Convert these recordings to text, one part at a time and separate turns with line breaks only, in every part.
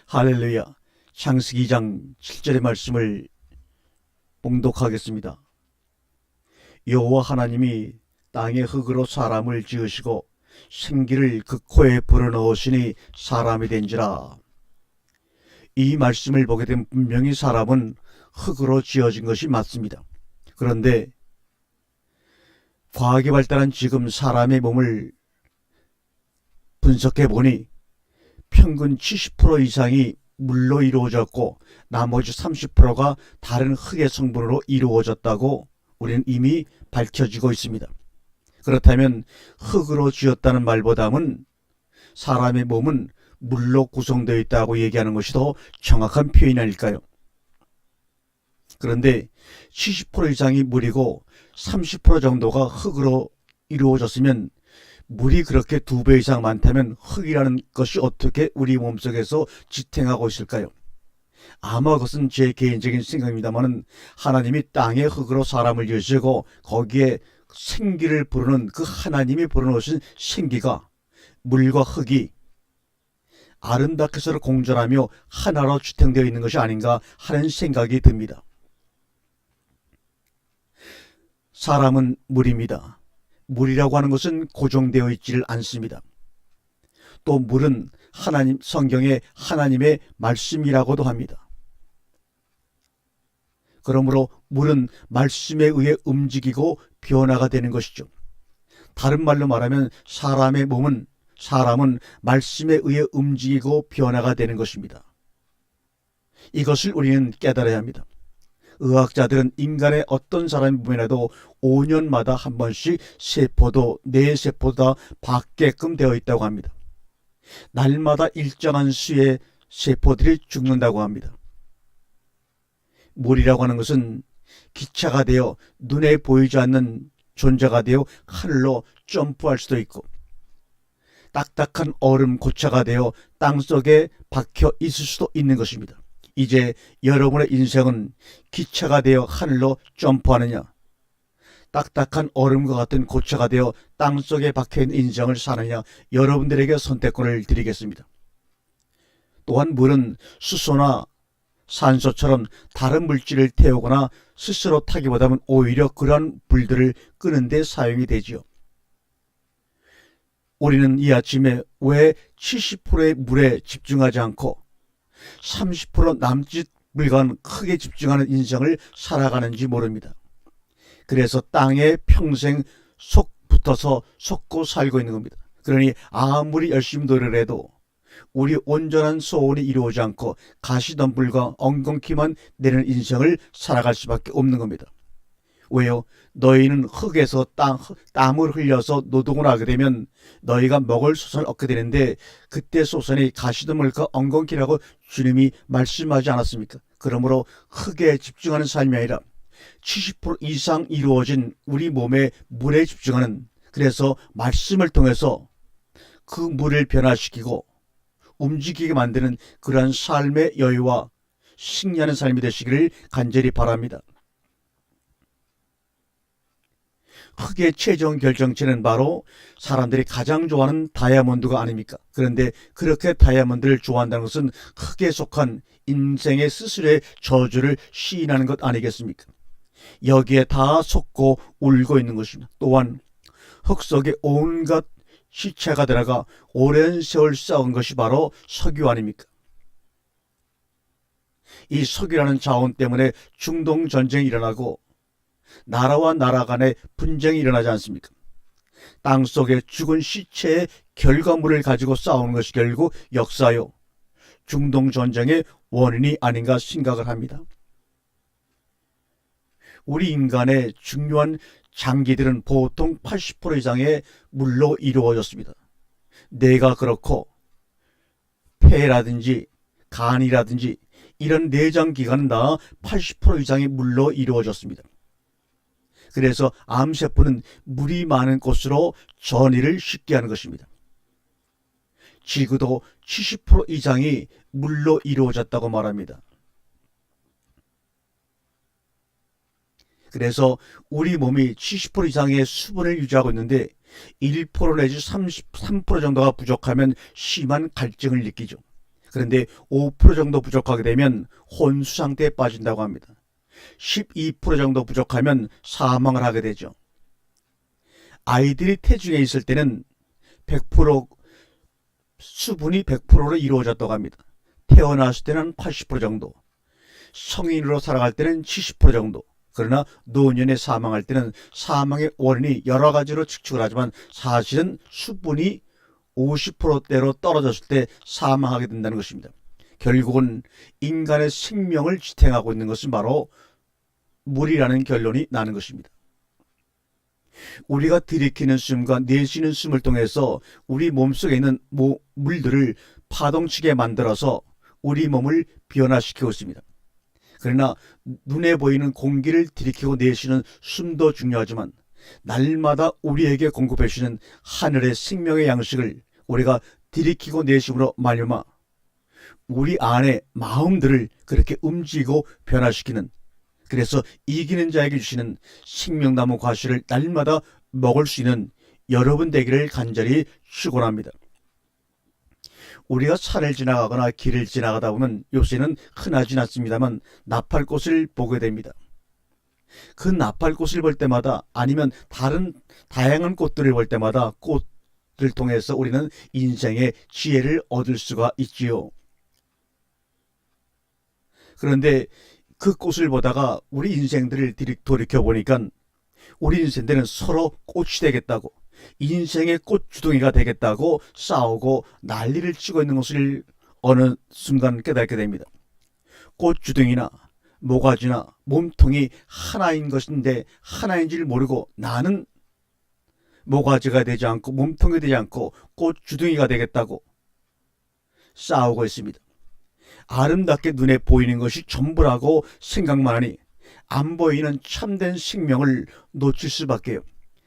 할렐루야. 창세기 2장 7절의 말씀을 봉독하겠습니다. 여호와 하나님이 땅의 흙으로 사람을 지으시고 생기를 그 코에 불어넣으시니 사람이 된지라. 이 말씀을 보게 되면 분명히 사람은 흙으로 지어진 것이 맞습니다. 그런데 과학이 발달한 지금 사람의 몸을 분석해 보니 평균 70% 이상이 물로 이루어졌고 나머지 30%가 다른 흙의 성분으로 이루어졌다고 우리는 이미 밝혀지고 있습니다. 그렇다면 흙으로 지었다는 말보다는 사람의 몸은 물로 구성되어 있다고 얘기하는 것이 더 정확한 표현이 아닐까요? 그런데 70% 이상이 물이고 30% 정도가 흙으로 이루어졌으면 물이 그렇게 2배 이상 많다면 흙이라는 것이 어떻게 우리 몸속에서 지탱하고 있을까요? 아마 그것은 제 개인적인 생각입니다만 하나님이 땅의 흙으로 사람을 지으시고 거기에 생기를 부르는 그 하나님이 불어넣으신 생기가 물과 흙이 아름답게 서로 공존하며 하나로 지탱되어 있는 것이 아닌가 하는 생각이 듭니다. 사람은 물입니다. 물이라고 하는 것은 고정되어 있지를 않습니다. 또 물은 하나님 성경에 하나님의 말씀이라고도 합니다. 그러므로 물은 말씀에 의해 움직이고 변화가 되는 것이죠. 다른 말로 말하면 사람은 말씀에 의해 움직이고 변화가 되는 것입니다. 이것을 우리는 깨달아야 합니다. 의학자들은 인간의 어떤 사람의 몸에라도 5년마다 한 번씩 세포도 뇌세포도 다 바뀌게끔 되어 있다고 합니다. 날마다 일정한 수의 세포들이 죽는다고 합니다. 물이라고 하는 것은 기차가 되어 눈에 보이지 않는 존재가 되어 하늘로 점프할 수도 있고 딱딱한 얼음 고차가 되어 땅속에 박혀 있을 수도 있는 것입니다. 이제 여러분의 인생은 기차가 되어 하늘로 점프하느냐, 딱딱한 얼음과 같은 고차가 되어 땅속에 박혀있는 인생을 사느냐, 여러분들에게 선택권을 드리겠습니다. 또한 물은 수소나 산소처럼 다른 물질을 태우거나 스스로 타기보다는 오히려 그러한 불들을 끄는 데 사용이 되지요. 우리는 이 아침에 왜 70%의 물에 집중하지 않고 30% 남짓 물건 크게 집중하는 인생을 살아가는지 모릅니다. 그래서 땅에 평생 속 붙어서 속고 살고 있는 겁니다. 그러니 아무리 열심히 노력을 해도 우리 온전한 소원이 이루어지지 않고 가시덤불과 엉겅퀴만 내는 인생을 살아갈 수밖에 없는 겁니다. 왜요? 너희는 흙에서 땀을 흘려서 노동을 하게 되면 너희가 먹을 소선을 얻게 되는데 그때 소선이 가시덤불과 엉겅퀴라고 주님이 말씀하지 않았습니까? 그러므로 흙에 집중하는 삶이 아니라 70% 이상 이루어진 우리 몸의 물에 집중하는, 그래서 말씀을 통해서 그 물을 변화시키고 움직이게 만드는 그러한 삶의 여유와 승리하는 삶이 되시기를 간절히 바랍니다. 흙의 최종 결정체는 바로 사람들이 가장 좋아하는 다이아몬드가 아닙니까? 그런데 그렇게 다이아몬드를 좋아한다는 것은 흙에 속한 인생의 스스로의 저주를 시인하는 것 아니겠습니까? 여기에 다 속고 울고 있는 것입니다. 또한 흙 속에 온갖 시체가 들어가 오랜 세월 쌓은 것이 바로 석유 아닙니까? 이 석유라는 자원 때문에 중동 전쟁이 일어나고 나라와 나라 간의 분쟁이 일어나지 않습니까? 땅속에 죽은 시체의 결과물을 가지고 싸우는 것이 결국 역사요, 중동 전쟁의 원인이 아닌가 생각을 합니다. 우리 인간의 중요한 장기들은 보통 80% 이상의 물로 이루어졌습니다. 뇌가 그렇고 폐라든지 간이라든지 이런 내장 기관은 다 80% 이상의 물로 이루어졌습니다. 그래서 암세포는 물이 많은 곳으로 전이를 쉽게 하는 것입니다. 지구도 70% 이상이 물로 이루어졌다고 말합니다. 그래서 우리 몸이 70% 이상의 수분을 유지하고 있는데 1% 내지 33% 정도가 부족하면 심한 갈증을 느끼죠. 그런데 5% 정도 부족하게 되면 혼수 상태에 빠진다고 합니다. 12% 정도 부족하면 사망을 하게 되죠. 아이들이 태중에 있을 때는 100% 수분이 100%로 이루어졌다고 합니다. 태어났을 때는 80% 정도, 성인으로 살아갈 때는 70% 정도, 그러나 노년에 사망할 때는 사망의 원인이 여러 가지로 측측을 하지만 사실은 수분이 50%대로 떨어졌을 때 사망하게 된다는 것입니다. 결국은 인간의 생명을 지탱하고 있는 것은 바로 물이라는 결론이 나는 것입니다. 우리가 들이키는 숨과 내쉬는 숨을 통해서 우리 몸속에 있는 물들을 파동치게 만들어서 우리 몸을 변화시키고 있습니다. 그러나 눈에 보이는 공기를 들이키고 내쉬는 숨도 중요하지만 날마다 우리에게 공급해 주시는 하늘의 생명의 양식을 우리가 들이키고 내쉬므로 말미암아 우리 안의 마음들을 그렇게 움직이고 변화시키는, 그래서 이기는 자에게 주시는 생명나무 과실을 날마다 먹을 수 있는 여러분 되기를 간절히 축원합니다. 우리가 산을 지나가거나 길을 지나가다 보면 요새는 흔하진 않습니다만 나팔꽃을 보게 됩니다. 그 나팔꽃을 볼 때마다 아니면 다른 다양한 꽃들을 볼 때마다 꽃을 통해서 우리는 인생의 지혜를 얻을 수가 있지요. 그런데 그 꽃을 보다가 우리 인생들을 돌이켜보니까 우리 인생들은 서로 꽃이 되겠다고, 인생의 꽃주둥이가 되겠다고 싸우고 난리를 치고 있는 것을 어느 순간 깨닫게 됩니다. 꽃주둥이나 모가지나 몸통이 하나인 것인데 하나인 줄 모르고 나는 모가지가 되지 않고 몸통이 되지 않고 꽃주둥이가 되겠다고 싸우고 있습니다. 아름답게 눈에 보이는 것이 전부라고 생각만 하니 안 보이는 참된 생명을 놓칠 수밖에요.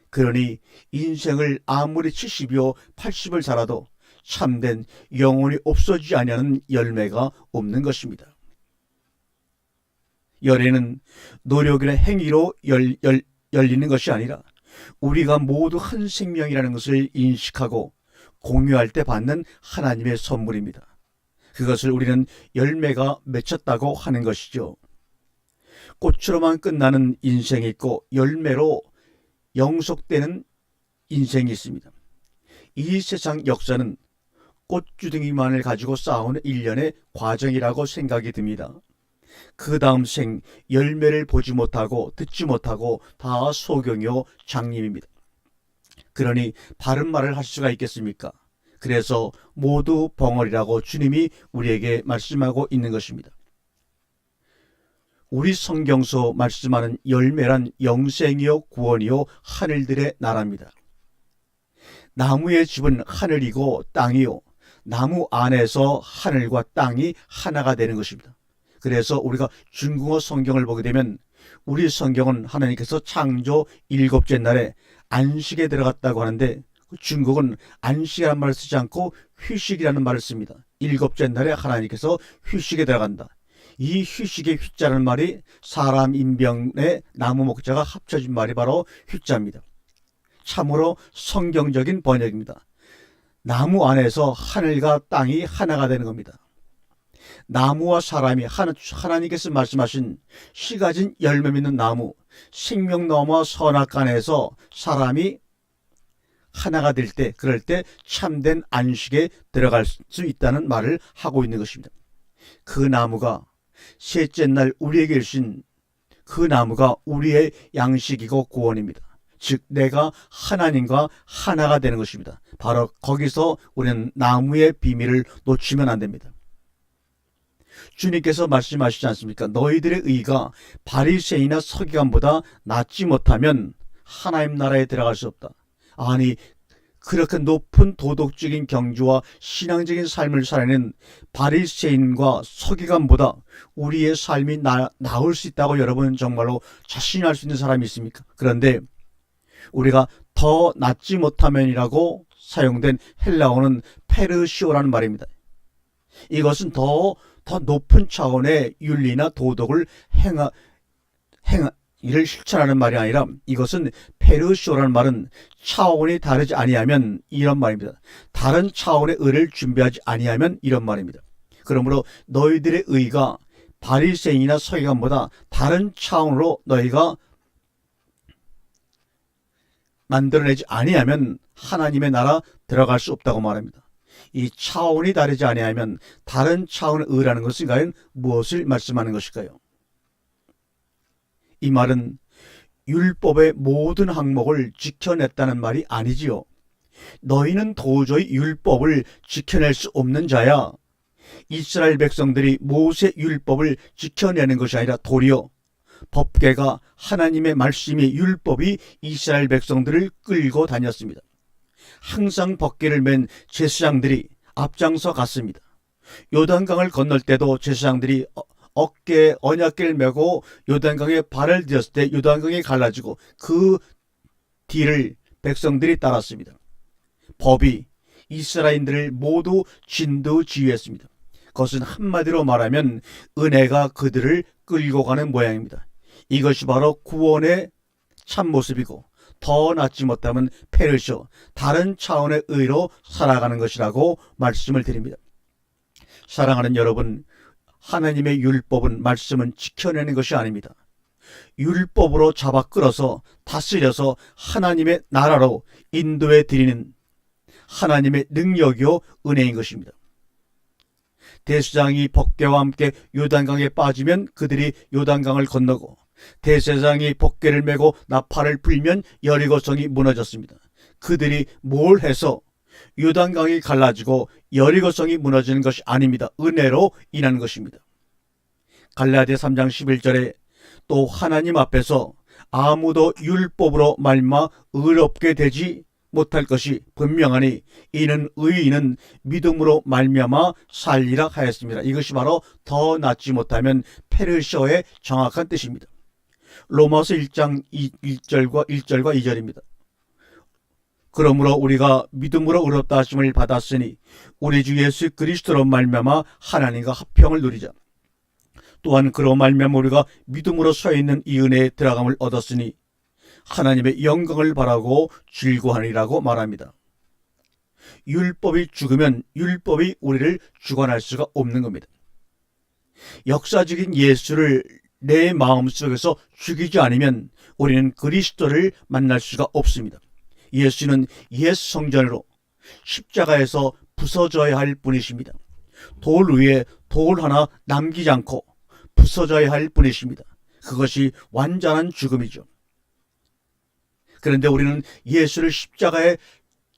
그러니 인생을 아무리 70이요 80을 살아도 참된 영혼이 없어지지 아니하는 열매가 없는 것입니다. 열애는 노력이나 행위로 열리는 것이 아니라 우리가 모두 한 생명이라는 것을 인식하고 공유할 때 받는 하나님의 선물입니다. 그것을 우리는 열매가 맺혔다고 하는 것이죠. 꽃으로만 끝나는 인생이 있고 열매로 영속되는 인생이 있습니다. 이 세상 역사는 꽃주둥이만을 가지고 싸우는 일련의 과정이라고 생각이 듭니다. 그 다음 생 열매를 보지 못하고 듣지 못하고 다 소경이요 장님입니다. 그러니 바른 말을 할 수가 있겠습니까? 그래서 모두 벙어리라고 주님이 우리에게 말씀하고 있는 것입니다. 우리 성경서 말씀하는 열매란 영생이요 구원이요 하늘들의 나라입니다. 나무의 집은 하늘이고 땅이요, 나무 안에서 하늘과 땅이 하나가 되는 것입니다. 그래서 우리가 중국어 성경을 보게 되면 우리 성경은 하나님께서 창조 7째 날에 안식에 들어갔다고 하는데 중국은 안식이라는 말을 쓰지 않고 휴식이라는 말을 씁니다. 7째 날에 하나님께서 휴식에 들어간다. 이 휴식의 휴자라는 말이 사람 인병의 나무 목자가 합쳐진 말이 바로 휴자입니다. 참으로 성경적인 번역입니다. 나무 안에서 하늘과 땅이 하나가 되는 겁니다. 나무와 사람이 하나님께서 말씀하신 씨 가진 열매 맺는 나무, 생명나무와 선악간에서 사람이 하나가 될 때, 그럴 때 참된 안식에 들어갈 수 있다는 말을 하고 있는 것입니다. 그 나무가 셋째 날 우리에게 주신 그 나무가 우리의 양식이고 구원입니다. 즉 내가 하나님과 하나가 되는 것입니다. 바로 거기서 우리는 나무의 비밀을 놓치면 안 됩니다. 주님께서 말씀하시지 않습니까? 너희들의 의가 바리새인이나 서기관보다 낫지 못하면 하나님 나라에 들어갈 수 없다. 아니, 그렇게 높은 도덕적인 경주와 신앙적인 삶을 살아내는 바리새인과 서기관보다 우리의 삶이 나을 수 있다고 여러분 정말로 자신할 수 있는 사람이 있습니까? 그런데 우리가 더 낫지 못하면이라고 사용된 헬라어는 페르시오라는 말입니다. 이것은 더 높은 차원의 윤리나 도덕을 이를 실천하는 말이 아니라 이것은 페르시오라는 말은 차원이 다르지 아니하면 이런 말입니다. 다른 차원의 의를 준비하지 아니하면 이런 말입니다. 그러므로 너희들의 의가 바리새인이나 서기관보다 다른 차원으로 너희가 만들어내지 아니하면 하나님의 나라 들어갈 수 없다고 말합니다. 이 차원이 다르지 아니하면 다른 차원의 의라는 것은 과연 무엇을 말씀하는 것일까요? 이 말은 율법의 모든 항목을 지켜냈다는 말이 아니지요. 너희는 도저히 율법을 지켜낼 수 없는 자야. 이스라엘 백성들이 모세 율법을 지켜내는 것이 아니라 도리어 법궤가 하나님의 말씀이 율법이 이스라엘 백성들을 끌고 다녔습니다. 항상 법궤를 맨 제사장들이 앞장서 갔습니다. 요단강을 건널 때도 제사장들이 어깨에 언약궤를 메고 요단강에 발을 들였을 때 요단강이 갈라지고 그 뒤를 백성들이 따랐습니다. 법이 이스라엘인들을 모두 진두지휘했습니다. 그것은 한마디로 말하면 은혜가 그들을 끌고 가는 모양입니다. 이것이 바로 구원의 참모습이고 더 낫지 못하면 페르시아, 다른 차원의 의로 살아가는 것이라고 말씀을 드립니다. 사랑하는 여러분, 하나님의 율법은 말씀은 지켜내는 것이 아닙니다. 율법으로 잡아 끌어서 다스려서 하나님의 나라로 인도해 드리는 하나님의 능력이요 은혜인 것입니다. 대제사장이 법궤와 함께 요단강에 빠지면 그들이 요단강을 건너고 대제사장이 법궤를 메고 나팔을 불면 여리고성이 무너졌습니다. 그들이 뭘 해서 요단강이 갈라지고 여리고성이 무너지는 것이 아닙니다. 은혜로 인한 것입니다. 갈라디아 3장 11절에 또 하나님 앞에서 아무도 율법으로 말미암아 의롭게 되지 못할 것이 분명하니 이는 의인은 믿음으로 말미암아 살리라 하였습니다. 이것이 바로 더 낫지 못하면 페르시아의 정확한 뜻입니다. 로마서 1장 1절과 2절입니다. 그러므로 우리가 믿음으로 의롭다 하심을 받았으니 우리 주 예수 그리스도로 말미암아 하나님과 합평을 누리자. 또한 그로 말미암아 우리가 믿음으로 서 있는 이 은혜에 들어감을 얻었으니 하나님의 영광을 바라고 즐거워하리라고 말합니다. 율법이 죽으면 율법이 우리를 주관할 수가 없는 겁니다. 역사적인 예수를 내 마음속에서 죽이지 않으면 우리는 그리스도를 만날 수가 없습니다. 예수는 옛 성전으로 십자가에서 부서져야 할 분이십니다. 돌 위에 돌 하나 남기지 않고 부서져야 할 분이십니다. 그것이 완전한 죽음이죠. 그런데 우리는 예수를 십자가에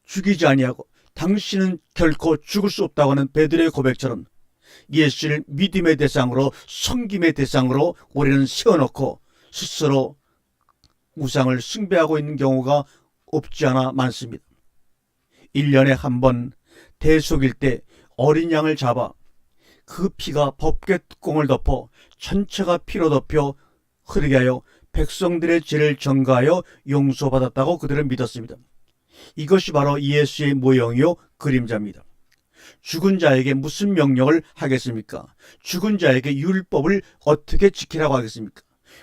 죽이지 아니하고 당신은 결코 죽을 수 없다고 하는 베드로의 고백처럼 예수를 믿음의 대상으로 섬김의 대상으로 우리는 세워놓고 스스로 우상을 숭배하고 있는 경우가 없지 않아 많습니다. 1년에 한 번 대속일 때 어린 양을 잡아 그 피가 법궤 뚜껑을 덮어 전체가 피로 덮여 흐르게 하여 백성들의 죄를 전가하여 용서받았다고 그들은 믿었습니다. 이것이 바로 예수의 모형이요 그림자입니다. 죽은 자에게 무슨 명령을 하겠습니까? 죽은 자에게 율법을 어떻게 지키라고 하겠습니까?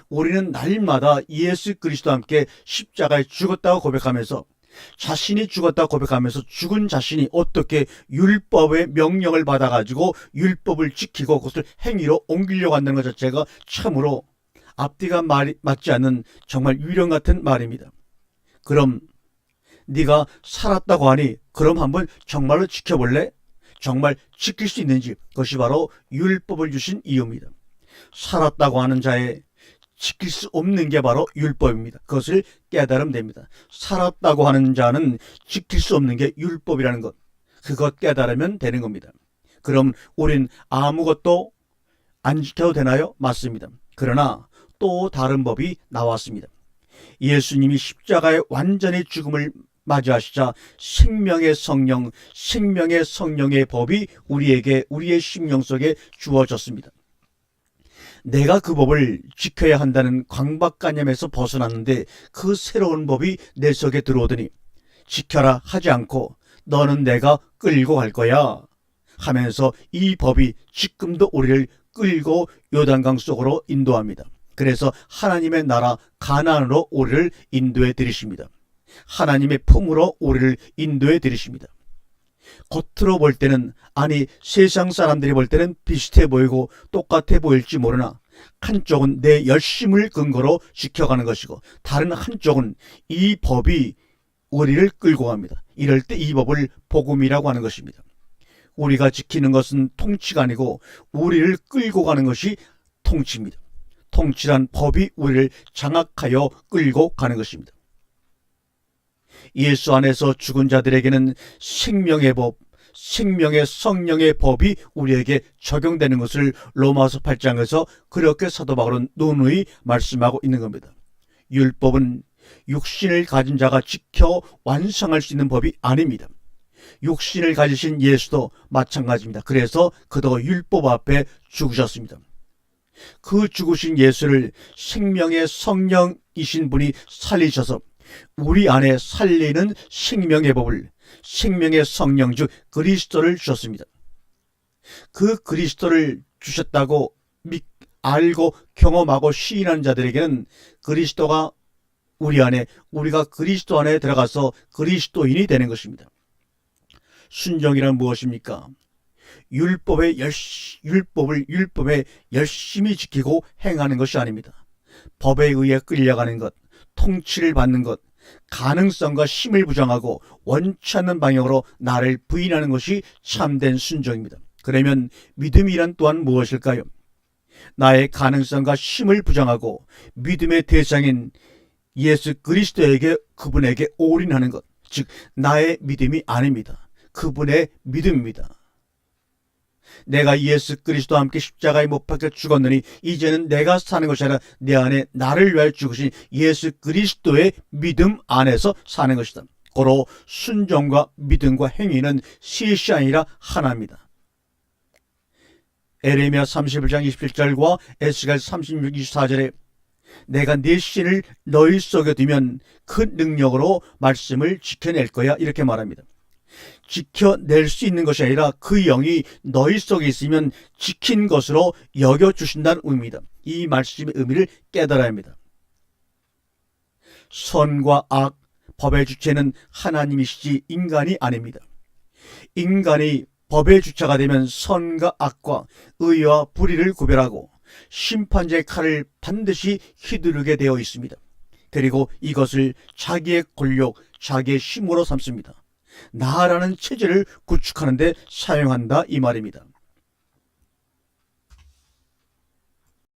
우리는 날마다 예수 그리스도와 함께 십자가에 죽었다고 고백하면서 자신이 죽었다고 고백하면서 죽은 자신이 어떻게 율법의 명령을 받아가지고 율법을 지키고 그것을 행위로 옮기려고 한다는 것 자체가 참으로 앞뒤가 맞지 않는 정말 유령 같은 말입니다. 그럼 네가 살았다고 하니 그럼 한번 정말로 지켜볼래? 정말 지킬 수 있는지, 그것이 바로 율법을 주신 이유입니다. 살았다고 하는 자의 지킬 수 없는 게 바로 율법입니다. 그것을 깨달으면 됩니다. 살았다고 하는 자는 지킬 수 없는 게 율법이라는 것, 그것 깨달으면 되는 겁니다. 그럼 우린 아무것도 안 지켜도 되나요? 맞습니다. 그러나 또 다른 법이 나왔습니다. 예수님이 십자가에 완전히 죽음을 맞이하시자 생명의 성령, 생명의 성령의 법이 우리에게, 우리의 심령 속에 주어졌습니다. 내가 그 법을 지켜야 한다는 강박관념에서 벗어났는데 그 새로운 법이 내 속에 들어오더니 지켜라 하지 않고 너는 내가 끌고 갈 거야 하면서 이 법이 지금도 우리를 끌고 요단강 속으로 인도합니다. 그래서 하나님의 나라 가나안으로 우리를 인도해 드리십니다. 하나님의 품으로 우리를 인도해 드리십니다. 겉으로 볼 때는, 아니 세상 사람들이 볼 때는 비슷해 보이고 똑같아 보일지 모르나 한쪽은 내 열심을 근거로 지켜가는 것이고 다른 한쪽은 이 법이 우리를 끌고 갑니다. 이럴 때 이 법을 복음이라고 하는 것입니다. 우리가 지키는 것은 통치가 아니고 우리를 끌고 가는 것이 통치입니다. 통치란 법이 우리를 장악하여 끌고 가는 것입니다. 예수 안에서 죽은 자들에게는 생명의 법, 생명의 성령의 법이 우리에게 적용되는 것을 로마서 8장에서 그렇게 사도 바울은 누누이 말씀하고 있는 겁니다. 율법은 육신을 가진 자가 지켜 완성할 수 있는 법이 아닙니다. 육신을 가지신 예수도 마찬가지입니다. 그래서 그도 율법 앞에 죽으셨습니다. 그 죽으신 예수를 생명의 성령이신 분이 살리셔서 우리 안에 살리는 생명의 법을, 생명의 성령 즉 그리스도를 주셨습니다. 그 그리스도를 주셨다고 알고 경험하고 시인하는 자들에게는 그리스도가 우리 안에, 우리가 그리스도 안에 들어가서 그리스도인이 되는 것입니다. 순종이란 무엇입니까? 율법에 열심히 지키고 행하는 것이 아닙니다. 법에 의해 끌려가는 것, 통치를 받는 것, 가능성과 힘을 부정하고 원치 않는 방향으로 나를 부인하는 것이 참된 순종입니다. 그러면 믿음이란 또한 무엇일까요? 나의 가능성과 힘을 부정하고 믿음의 대상인 예수 그리스도에게, 그분에게 올인하는 것, 즉 나의 믿음이 아닙니다. 그분의 믿음입니다. 내가 예수 그리스도와 함께 십자가에 못 박혀 죽었느니 이제는 내가 사는 것이 아니라 내 안에 나를 위하여 죽으신 예수 그리스도의 믿음 안에서 사는 것이다. 고로 순종과 믿음과 행위는 셋이 아니라 하나입니다. 에레미야 31장 27절과 에스겔 36, 24절에 내가 네 신을 너희 속에 두면 그 능력으로 말씀을 지켜낼 거야, 이렇게 말합니다. 지켜낼 수 있는 것이 아니라 그 영이 너희 속에 있으면 지킨 것으로 여겨주신다는 의미입니다. 이 말씀의 의미를 깨달아야 합니다. 선과 악, 법의 주체는 하나님이시지 인간이 아닙니다. 인간이 법의 주체가 되면 선과 악과 의와 불의를 구별하고 심판자의 칼을 반드시 휘두르게 되어 있습니다. 그리고 이것을 자기의 권력, 자기의 힘으로 삼습니다. 나라는 체제를 구축하는 데 사용한다, 이 말입니다.